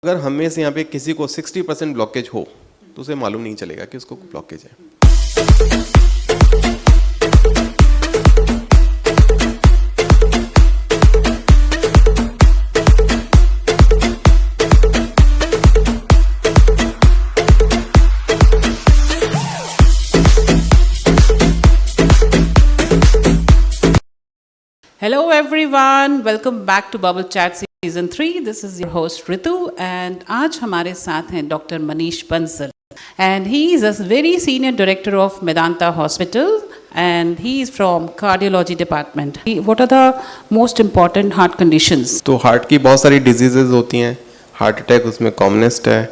अगर हम में से यहाँ पे किसी को 60% ब्लॉकेज हो तो उसे मालूम नहीं चलेगा कि उसको ब्लॉकेज है। Hello everyone, welcome back to Bubble Chat Season 3. This is your host Ritu and आज हमारे साथ हैं Dr. Manish Bansal and he is a very senior director of Medanta Hospital and he is from cardiology department. What are the most important heart conditions? तो heart की बहुत सारी diseases होती हैं, हार्ट अटैक उसमें कॉमनेस्ट है।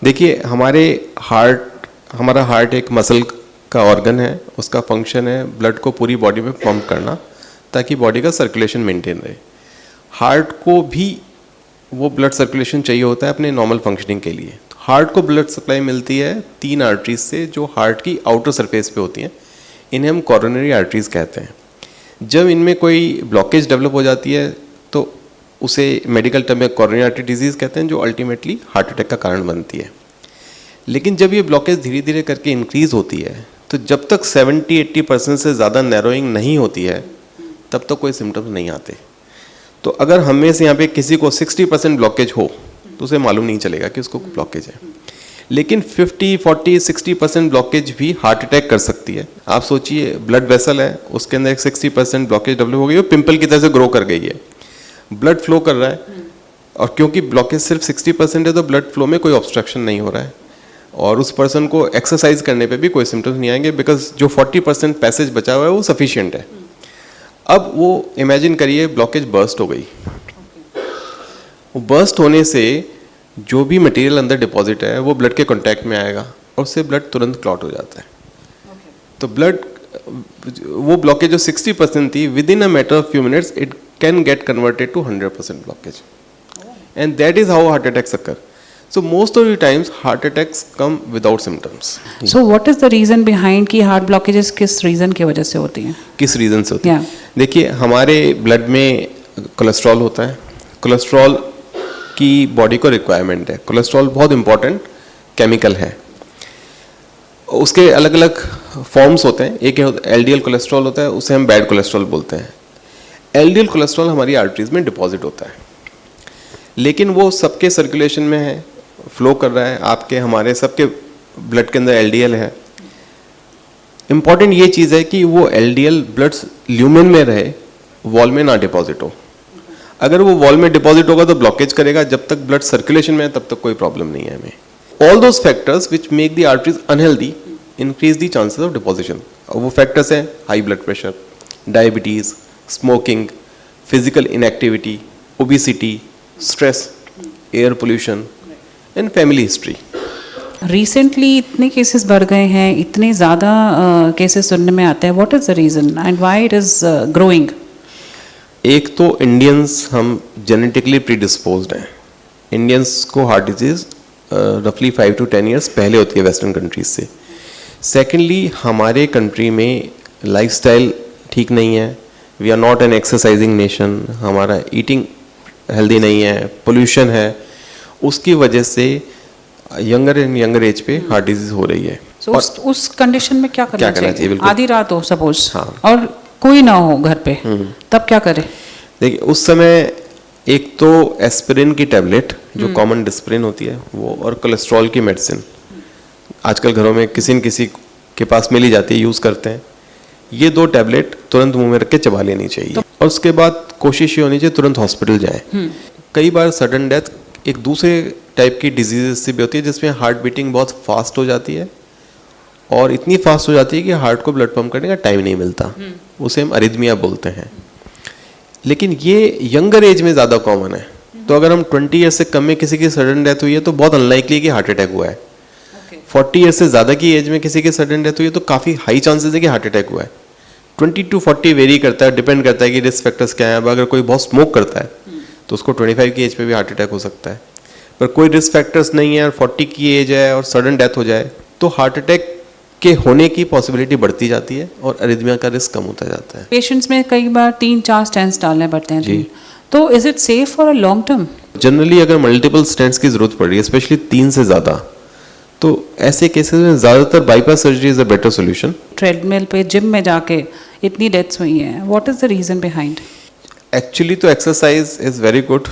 देखिए हमारा हार्ट एक मसल का ऑर्गन है, उसका फंक्शन है ब्लड को पूरी बॉडी में पंप करना ताकि बॉडी का सर्कुलेशन मेंटेन रहे। हार्ट को भी वो ब्लड सर्कुलेशन चाहिए होता है अपने नॉर्मल फंक्शनिंग के लिए। तो हार्ट को ब्लड सप्लाई मिलती है 3 आर्टरीज से जो हार्ट की आउटर सरफेस पे होती हैं, इन्हें हम कोरोनरी आर्टरीज कहते हैं। जब इनमें कोई ब्लॉकेज डेवलप हो जाती है तो उसे मेडिकल टर्म में कोरोनरी आर्टरी डिजीज़ कहते हैं, जो अल्टीमेटली हार्ट अटैक का कारण बनती है। लेकिन जब ये ब्लॉकेज धीरे धीरे करके इंक्रीज़ होती है तो जब तक 70-80% से ज़्यादा नैरोइंग नहीं होती है तब तक कोई सिम्टम्स नहीं आते। तो अगर हम में से यहाँ पे किसी को 60% ब्लॉकेज हो तो उसे मालूम नहीं चलेगा कि उसको ब्लॉकेज है। लेकिन 50, 40, 60% ब्लॉकेज भी हार्ट अटैक कर सकती है। आप सोचिए ब्लड वेसल है, उसके अंदर एक 60% ब्लॉकेज डेवलप हो गई है, पिंपल की तरह से ग्रो कर गई है, ब्लड फ्लो कर रहा है और क्योंकि ब्लॉकेज सिर्फ 60% है तो ब्लड फ्लो में कोई ऑब्स्ट्रक्शन नहीं हो रहा है और उस पर्सन को एक्सरसाइज करने पर भी कोई सिम्टम्स नहीं आएंगे बिकॉज जो 40% पैसेज बचा हुआ है वो सफिशियंट है। अब वो इमेजिन करिए ब्लॉकेज बर्स्ट हो गई। वो बर्स्ट होने से जो भी मटेरियल अंदर डिपॉजिट है वो ब्लड के कांटेक्ट में आएगा और उससे ब्लड तुरंत क्लॉट हो जाता है। तो ब्लड वो ब्लॉकेज जो 60% थी within a matter of few minutes it can get converted to 100% blockage and that is how heart attacks occur. So most of the times heart attacks come without symptoms. So what is the reason behind कि heart blockages किस reason की वजह से होती हैं? किस reason से होती हैं? देखिए हमारे ब्लड में कोलेस्ट्रॉल होता है। कोलेस्ट्रॉल की बॉडी को रिक्वायरमेंट है। कोलेस्ट्रॉल बहुत इंपॉर्टेंट केमिकल है। उसके अलग अलग फॉर्म्स होते हैं। एक एलडीएल कोलेस्ट्रॉल होता है, उसे हम बैड कोलेस्ट्रॉल बोलते हैं। एलडीएल कोलेस्ट्रॉल हमारी आर्टरीज में डिपॉजिट होता है, लेकिन वो सबके सर्कुलेशन में है, फ्लो कर रहा है। आपके हमारे सबके ब्लड के अंदर एलडीएल है। इंपॉर्टेंट ये चीज़ है कि वो एलडीएल ब्लड ल्यूमेन में रहे, वॉल में ना डिपॉजिट हो। अगर वो वॉल में डिपॉजिट होगा तो ब्लॉकेज करेगा। जब तक ब्लड सर्कुलेशन में है तब तक कोई प्रॉब्लम नहीं है हमें। All those factors which make the arteries unhealthy increase the chances of deposition. वो फैक्टर्स हैं high blood pressure, diabetes, smoking, physical inactivity, obesity, stress, air pollution and family history. Recently इतने केसेस बढ़ गए हैं, इतने ज़्यादा केसेस सुनने में आते हैं। What is the reason and why it is growing? एक तो इंडियंस हम जेनेटिकली प्रीडिस्पोज्ड हैं। इंडियंस को हार्ट डिजीज़ रफली 5 to 10 ईयर्स पहले होती है वेस्टर्न कंट्रीज से। सेकेंडली हमारे कंट्री में लाइफस्टाइल ठीक नहीं है। We are not an exercising nation. हमारा ईटिंग हेल्दी नहीं है, पोल्यूशन है, उसकी वजह से यंगर एंड यंगर एज पे हार्ट डिजीज हो रही है। So, उस कंडीशन में क्या करना चाहिए? बिल्कुल। आधी रात हो सपोज, हाँ। और कोई ना हो घर पे, तब क्या करें? देखिए उस समय एक तो एस्पिरिन की टैबलेट जो कॉमन डिस्प्रिन होती है वो, और कोलेस्ट्रॉल की मेडिसिन आजकल घरों में किसी न किसी के पास मिल ही जाती है, यूज़ करते हैं। ये 2 टैबलेट तुरंत मुंह में रख के चबा लेनी चाहिए और उसके बाद कोशिश ये होनी चाहिए तुरंत हॉस्पिटल जाए। कई बार सडन डेथ एक दूसरे टाइप की डिजीज से भी होती है जिसमें हार्ट बीटिंग बहुत फास्ट हो जाती है और इतनी फास्ट हो जाती है कि हार्ट को ब्लड पंप करने का टाइम नहीं मिलता। उसे हम अरिथमिया बोलते हैं। लेकिन ये यंगर एज में ज़्यादा कॉमन है। तो अगर हम 20 ईयर से कम में किसी की सडन डेथ हुई है तो बहुत अनलाइकली कि हार्ट अटैक हुआ है। 40 ईयर से ज़्यादा की एज में किसी की सडन डेथ हुई है तो काफ़ी हाई चांसेस है कि हार्ट अटैक हुआ है। 20 to 40 वेरी करता है, डिपेंड करता है कि रिस्क फैक्टर्स क्या है। अब अगर कोई बहुत स्मोक करता है तो उसको 25 की एज पे भी हार्ट अटैक हो सकता है। पर कोई रिस्क फैक्टर्स नहीं है और 40 की एज है और सडन डेथ हो जाए तो हार्ट अटैक के होने की पॉसिबिलिटी बढ़ती जाती है और अरिथमिया का रिस्क कम होता जाता है। पेशेंट्स में कई बार 3-4 स्टेंट्स डालने पड़ते हैं। जी। तो is it safe for a long term? Generally अगर मल्टीपल स्टेंट्स की ज़रूरत पड़ रही है, स्पेशली 3 से ज़्यादा, तो ऐसे केसेस में ज़्यादातर bypass surgery is a better solution. Treadmill पे जिम में जाके इतनी डेथ्स हुई हैं, what is the reason behind? Actually तो एक्सरसाइज इज़ वेरी गुड,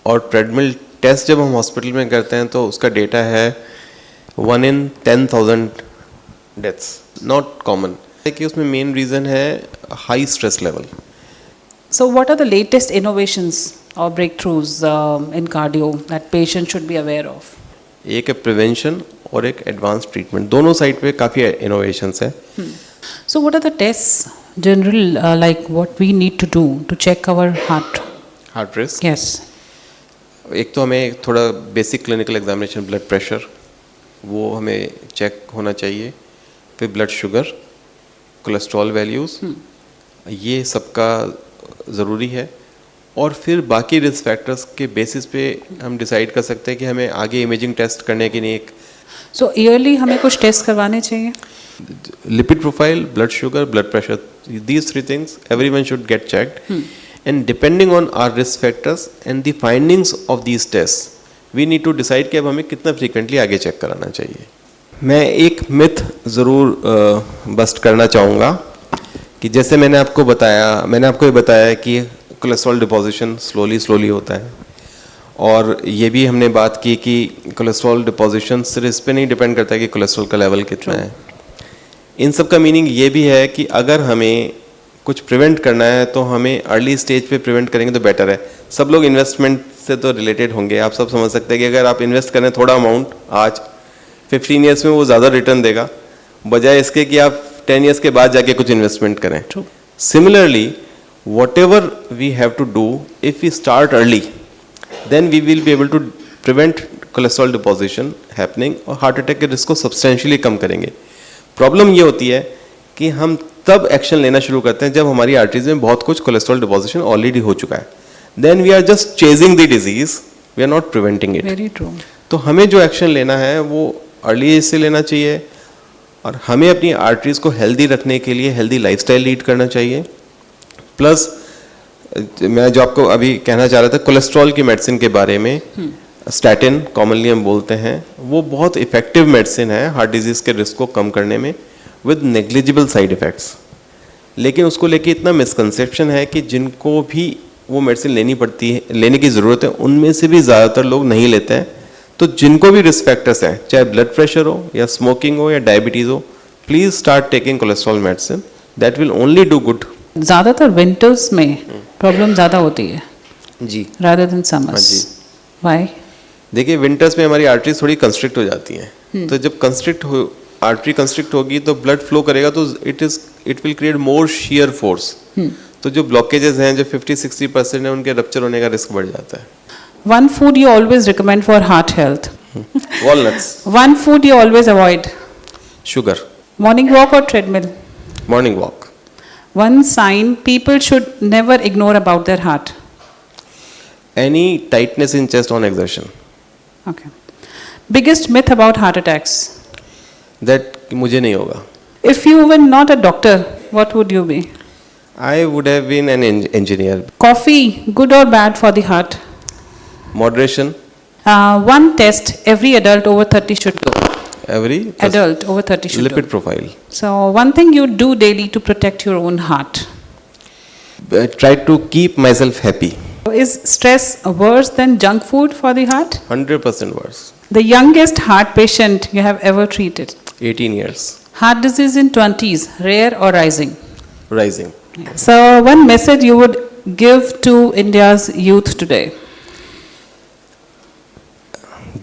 और ट्रेडमिल टेस्ट जब हम हॉस्पिटल में करते हैं तो उसका डेटा है 1 in 10,000 डेथ्स, नॉट कॉमन। कि उसमें मेन रीज़न है high stress level. So what are the latest innovations or breakthroughs in cardio that patient should be aware of? एक है प्रिवेंशन और एक एडवांस ट्रीटमेंट, दोनों साइड पे काफ़ी इनोवेशंस है। So what are the tests general like what we need to do to check our heart? Heart risk, Yes. एक तो हमें थोड़ा basic clinical examination, blood pressure वो हमें चेक होना चाहिए, फिर ब्लड शुगर, कोलेस्ट्रॉल वैल्यूज़, ये सबका ज़रूरी है। और फिर बाकी रिस्क फैक्टर्स के बेसिस पे हम डिसाइड कर सकते हैं कि हमें आगे इमेजिंग टेस्ट करने के लिए एक So yearly हमें कुछ टेस्ट करवाने चाहिए? lipid profile, blood sugar, blood pressure, these 3 things everyone should get checked. And depending on our risk factors and the findings of these tests, we need to decide कि अब हमें कितना frequently आगे check कराना चाहिए। मैं एक मिथ ज़रूर बस्ट करना चाहूँगा कि जैसे मैंने आपको ये बताया कि कोलेस्ट्रॉल डिपोजिशन स्लोली होता है, और ये भी हमने बात की कि कोलेस्ट्रॉल डिपोजिशन सिर्फ इस पे नहीं डिपेंड करता है कि कोलेस्ट्रॉल का लेवल कितना है। इन सब का मीनिंग ये भी है कि अगर हमें कुछ प्रिवेंट करना है तो हमें अर्ली स्टेज पे प्रिवेंट करेंगे तो बेटर है। सब लोग इन्वेस्टमेंट से तो रिलेटेड होंगे, आप सब समझ सकते हैं कि अगर आप इन्वेस्ट करें थोड़ा अमाउंट आज, 15 ईयर्स में वो ज़्यादा रिटर्न देगा, बजाय इसके कि आप 10 ईयर्स के बाद जाके कुछ इन्वेस्टमेंट करें। Similarly whatever we have to do, if we start early, then we will be able to prevent cholesterol deposition happening और हार्ट अटैक के रिस्क को सब्सटेंशियली कम करेंगे। प्रॉब्लम ये होती है कि हम तब एक्शन लेना शुरू करते हैं जब हमारी आर्टरीज में बहुत कुछ कोलेस्ट्रॉल डिपोजिशन ऑलरेडी हो चुका है। Then we are just chasing the disease, we are not preventing it. Very true. तो हमें जो एक्शन लेना है वो अर्ली एज से लेना चाहिए, और हमें अपनी आर्टरीज को हेल्दी रखने के लिए हेल्दी लाइफस्टाइल लीड करना चाहिए। प्लस मैं जो आपको अभी कहना चाह रहा था कोलेस्ट्रॉल की मेडिसिन के बारे में, स्टैटिन कॉमनली हम बोलते हैं, वो बहुत इफेक्टिव मेडिसिन है हार्ट डिजीज़ के रिस्क को कम करने में विद नेग्लिजिबल साइड इफ़ेक्ट्स। लेकिन उसको लेके इतना मिसकंसेप्शन है कि जिनको भी वो मेडिसिन लेने की ज़रूरत है, उनमें से भी ज़्यादातर लोग नहीं लेते हैं। तो जिनको भी रिस्क फैक्टर्स हैं, चाहे ब्लड प्रेशर हो या स्मोकिंग हो या डायबिटीज़ हो, please start taking cholesterol medicine, that will only do good. ज़्यादातर विंटर्स में प्रॉब्लम ज़्यादा होती है जी, rather than summers. Why? देखिए विंटर्स में हमारी आर्टरीज थोड़ी कंस्ट्रिक्ट हो जाती हैं, तो जब आर्टरी कंस्ट्रिक्ट होगी तो ब्लड फ्लो करेगा तो it will create more shear force. तो जो ब्लॉकेजेस हैं जो 50-60% है, उनके रप्चर होने का रिस्क बढ़ जाता है। One food you always recommend for heart health. Walnuts, One food you always avoid. sugar, Morning walk or treadmill. morning walk. One sign people should never ignore about their heart. Any tightness in chest on exertion, Okay. Biggest myth about heart attacks. that मुझे नहीं होगा। If you were not a doctor, what would you be? I would have been an engineer. Coffee, good or bad for the heart? Moderation, One test every adult over 30 should do. every Adult over 30 should lipid do. profile. So one thing you do daily to protect your own heart. Try to keep myself happy. Is stress worse than junk food for the heart? 100% worse. The youngest heart patient you have ever treated? 18 years. Heart disease in 20s, rare or rising? Rising. So one message you would give to India's youth today?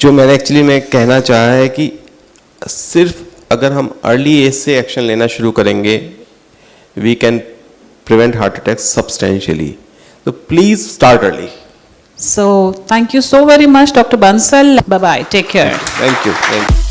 जो मैंने actually में कहना चाहा है कि सिर्फ अगर हम अर्ली एज से एक्शन लेना शुरू करेंगे, we can prevent heart attack substantially. तो please start early. So thank you so very much, Dr. Bansal. Bye bye. Take care. Thank you.